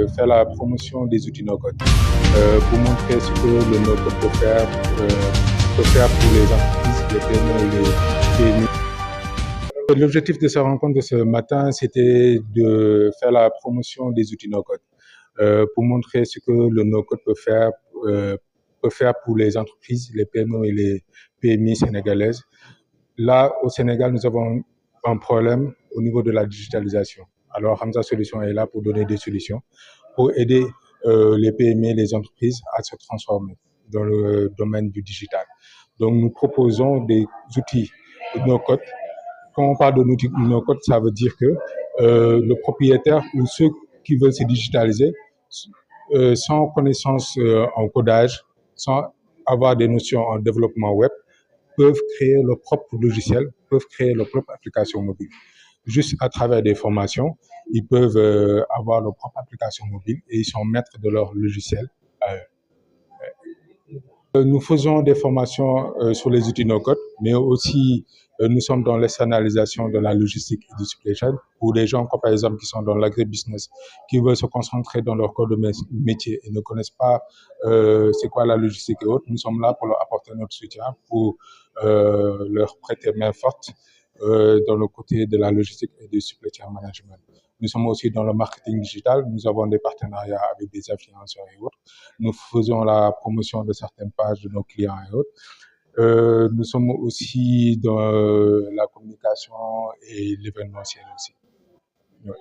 faire la promotion des outils no-code pour montrer ce que le no-code peut faire pour les entreprises, les PME et les PMI. L'objectif de cette rencontre de ce matin, c'était de faire la promotion des outils no-code pour montrer ce que le no-code peut faire pour les entreprises, les PME et les PMI sénégalaises. Là, au Sénégal, nous avons un problème au niveau de la digitalisation. Alors, Hamza Solutions est là pour donner des solutions, pour aider les PME, les entreprises à se transformer dans le domaine du digital. Donc, nous proposons des outils no-code. Quand on parle de outils no-code, ça veut dire que le propriétaire ou ceux qui veulent se digitaliser, sans connaissance en codage, sans avoir des notions en développement web, peuvent créer leur propre logiciel, peuvent créer leur propre application mobile. Juste à travers des formations, ils peuvent avoir leur propre application mobile et ils sont maîtres de leur logiciel. Nous faisons des formations sur les outils no-code, mais aussi nous sommes dans l'externalisation de la logistique et du supply chain pour des gens, comme par exemple, qui sont dans l'agribusiness, qui veulent se concentrer dans leur corps de métier et ne connaissent pas c'est quoi la logistique et autres. Nous sommes là pour leur apporter notre soutien, pour leur prêter main forte dans le côté de la logistique et du supply chain management. Nous sommes aussi dans le marketing digital. Nous avons des partenariats avec des influenceurs et autres. Nous faisons la promotion de certaines pages de nos clients et autres. Nous sommes aussi dans la communication et l'événementiel aussi. Ouais.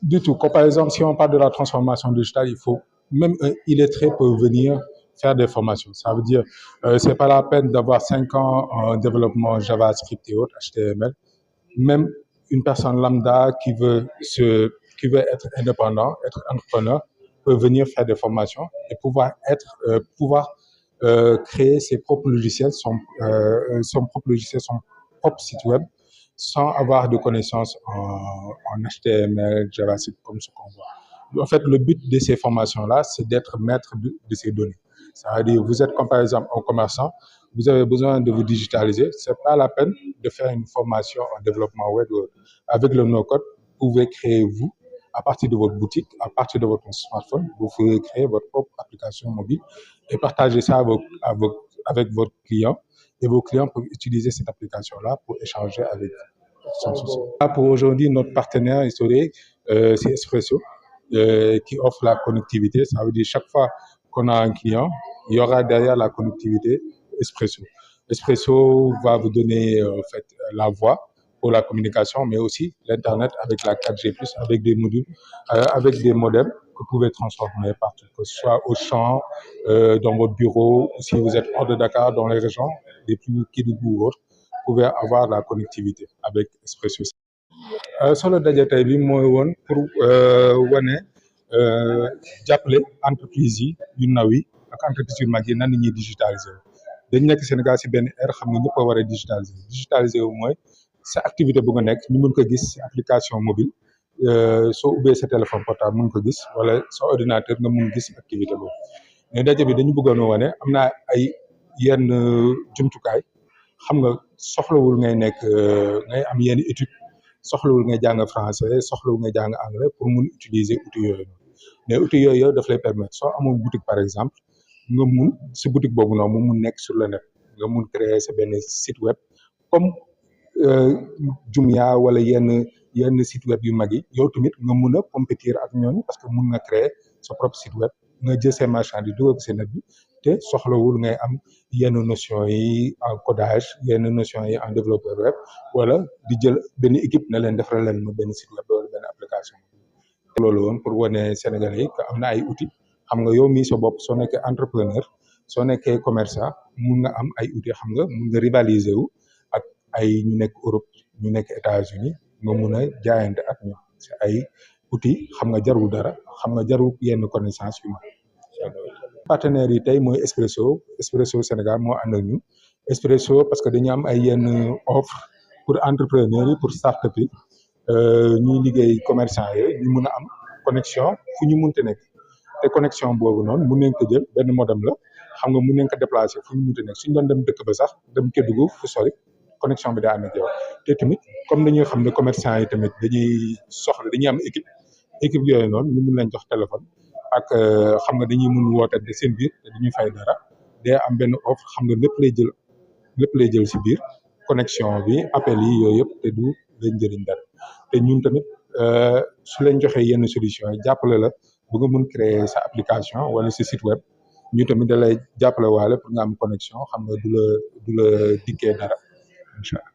Du tout. Comme par exemple, si on parle de la transformation digitale, il faut même un illettré peut venir faire des formations. Ça veut dire, c'est pas la peine d'avoir 5 ans en développement JavaScript et autres, HTML. Même une personne lambda qui veut être indépendant, être entrepreneur, peut venir faire des formations et pouvoir créer ses propres logiciels, son propre site web, sans avoir de connaissances en HTML, JavaScript, comme ce qu'on voit. En fait, le but de ces formations-là, c'est d'être maître de ces données. Ça veut dire, vous êtes comme par exemple un commerçant, vous avez besoin de vous digitaliser, c'est pas la peine de faire une formation en développement web. Avec le no-code, vous pouvez créer vous, à partir de votre boutique, à partir de votre smartphone, vous pouvez créer votre propre application mobile et partager ça avec votre client. Et vos clients peuvent utiliser cette application-là pour échanger avec vous, sans souci. Là, pour aujourd'hui, notre partenaire historique, c'est Espresso, qui offre la connectivité. Ça veut dire chaque fois qu'on a un client, il y aura derrière la connectivité Espresso. Espresso va vous donner en fait la voix pour la communication, mais aussi l'Internet avec la 4G+, avec des modules, avec des modems que vous pouvez transformer partout, que ce soit au champ, dans votre bureau, ou si vous êtes hors de Dakar, dans les régions, des plus Kédougou ou autres, vous pouvez avoir la connectivité avec Espresso. Solo daje tey bi mooy woon pour wane jàppale entreprise yi yu ndaw yi ak entreprise yu mag yi nan la ñuy digitaliser dañ nekk Sénégal si benn ère xam ne ñëpp a war a digitaliser wu mooy sa activité bu nga nekk ñu mën ko gis si application mobile soo ubbee sa téléphone portable mën ko gis wala sa ordinateur nga mën gis activité boobu mais daje bi dañu bëggoon a wane am na ay yenn jumtukaay xam nga soxlawul ngay nekk ngay am yenn étude soxlawul ngay jàng français soxlawul ngay jàng anglais pour mun utiliser outils yooyu mais outils yooyu daf lay permettre soo amoon boutique par exemple nga mun si boutique boobu noonu mu mun nekk sur le net nga mun créer sa benn site web comme Jumia wala yenn site web yu mag yi yow tamit nga mun a compétir ak ñooñu parce que mun nga créer sa propre site web nga jël ces marchandises di dugal ko si net bi te soxlawul ngay am yenn notion yi en codage yenn notion yi en développeur web wala di jël benn équipe na leen defaral leen ma benn site web wala benn application loolu woon pour wane Sénégalais yi que am na ay outils xam nga yow mii sa bopp soo nekkee entrepreneur soo nekkee commerçant mun nga am ay outils xam nga mun nga rivaliser wu ak ay ñu nekk Europe ñu nekk États-Unis nga mun a jaayante ak ñoom si ay outils xam nga jarul dara xam nga jarul yenn connaissance yu ma partenaires yi tey mooy Expresso Sénégal moo ànd ak ñun Expresso parce que dañu am ay yenn offre pour entrepreneurs yi pour start-up yi ñuy liggéey commerçant yi ñu mun a am connexion fu ñu munti nekk te connexion boobu noonu mun nañ ko jël benn modem la xam nga mun nañ ko déplacer fu ñu munti nekk suñu doon dem dëkk ba sax dem Kédougou fu sori connexion bi daa ànd ak yow te tamit comme dañuy xam ne commerçant yi tamit dañuy am équipe yooyu noonu ñu mun leen jox téléphone ak xam nga dañuy mun woote de seen biir te duñu fay dara day am benn offre xam nga lépp lay jël si biir connexion bi appel yi yooyu yëpp te du leen jëriñ dara te ñun tamit su leen joxee yenn solution yi jàppale la bu nga mun créer sa application wala sa site web ñu tamit da lay jàppale waale pour nga am connexion xam nga du la dikkee dara incha allah